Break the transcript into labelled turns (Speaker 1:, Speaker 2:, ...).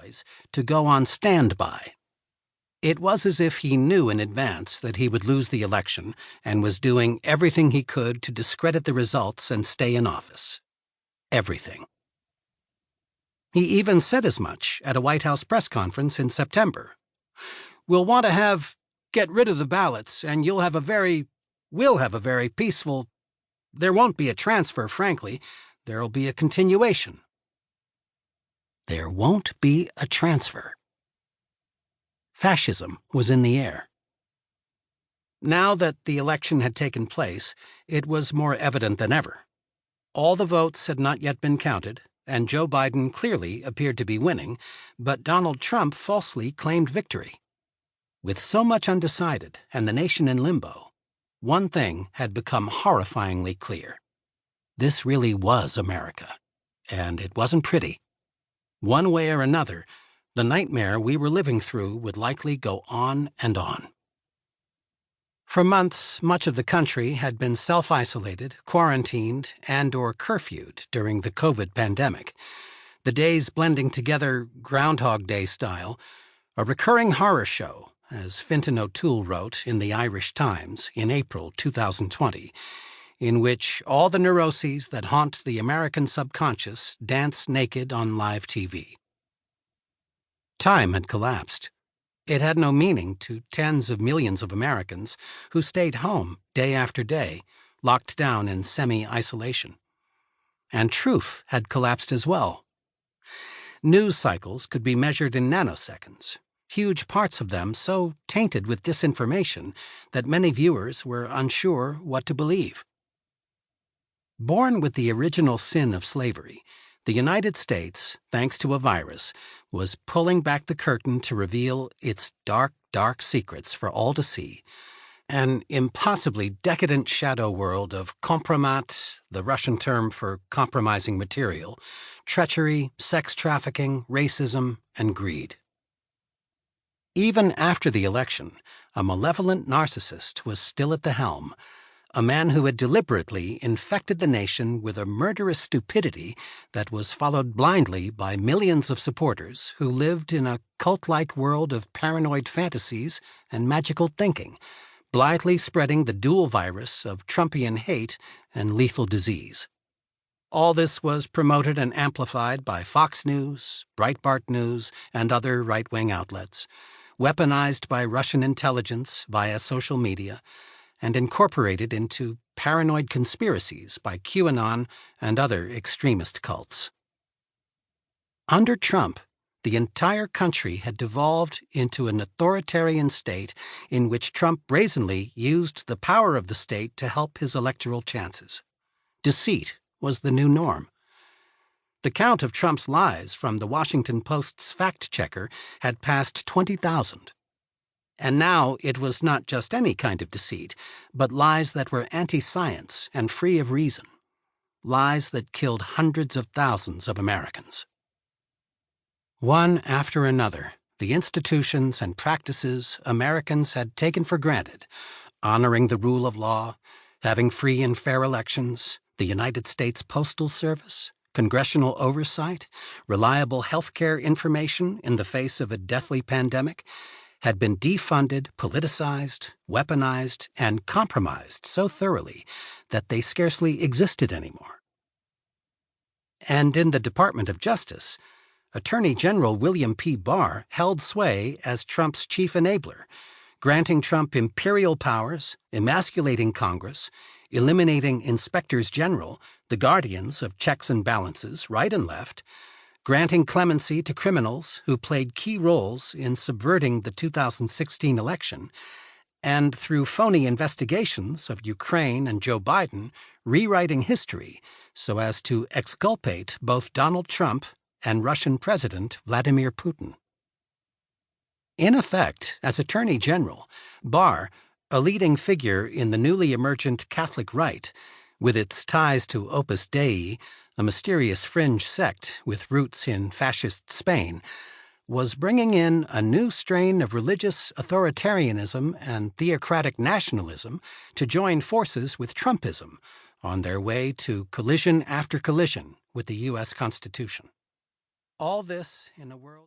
Speaker 1: lies to go on standby. It was as if he knew in advance that he would lose the election and was doing everything he could to discredit the results and stay in office. Everything. He even said as much at a White House press conference in September. "We'll want to get rid of the ballots, and we'll have a very peaceful. There won't be a transfer, frankly. There'll be a continuation." There won't be a transfer. Fascism was in the air. Now that the election had taken place, it was more evident than ever. All the votes had not yet been counted, and Joe Biden clearly appeared to be winning, but Donald Trump falsely claimed victory. With so much undecided and the nation in limbo, one thing had become horrifyingly clear. This really was America, and it wasn't pretty. One way or another, the nightmare we were living through would likely go on and on. For months, much of the country had been self-isolated, quarantined, and/or curfewed during the COVID pandemic, the days blending together Groundhog Day style, a recurring horror show, as Fintan O'Toole wrote in the Irish Times in April 2020, in which all the neuroses that haunt the American subconscious dance naked on live TV. Time had collapsed. It had no meaning to tens of millions of Americans who stayed home day after day, locked down in semi-isolation. And truth had collapsed as well. News cycles could be measured in nanoseconds, huge parts of them so tainted with disinformation that many viewers were unsure what to believe. Born with the original sin of slavery, the United States, thanks to a virus, was pulling back the curtain to reveal its dark, dark secrets for all to see. An impossibly decadent shadow world of Kompromat, the Russian term for compromising material, treachery, sex trafficking, racism, and greed. Even after the election, a malevolent narcissist was still at the helm, a man who had deliberately infected the nation with a murderous stupidity that was followed blindly by millions of supporters who lived in a cult-like world of paranoid fantasies and magical thinking, blithely spreading the dual virus of Trumpian hate and lethal disease. All this was promoted and amplified by Fox News, Breitbart News, and other right-wing outlets, weaponized by Russian intelligence via social media, and incorporated into paranoid conspiracies by QAnon and other extremist cults. Under Trump, the entire country had devolved into an authoritarian state in which Trump brazenly used the power of the state to help his electoral chances. Deceit was the new norm. The count of Trump's lies from the Washington Post's fact-checker had passed 20,000. And now it was not just any kind of deceit, but lies that were anti-science and free of reason. Lies that killed hundreds of thousands of Americans. One after another, the institutions and practices Americans had taken for granted, honoring the rule of law, having free and fair elections, the United States Postal Service, congressional oversight, reliable health care information in the face of a deathly pandemic, had been defunded, politicized, weaponized, and compromised so thoroughly that they scarcely existed anymore. And in the Department of Justice, Attorney General William P. Barr held sway as Trump's chief enabler, granting Trump imperial powers, emasculating Congress, eliminating inspectors general, the guardians of checks and balances right and left, granting clemency to criminals who played key roles in subverting the 2016 election, and through phony investigations of Ukraine and Joe Biden, rewriting history so as to exculpate both Donald Trump and Russian President Vladimir Putin. In effect, as Attorney General, Barr, a leading figure in the newly emergent Catholic Rite, with its ties to Opus Dei, a mysterious fringe sect with roots in fascist Spain, was bringing in a new strain of religious authoritarianism and theocratic nationalism to join forces with Trumpism on their way to collision after collision with the U.S. Constitution. All this in a world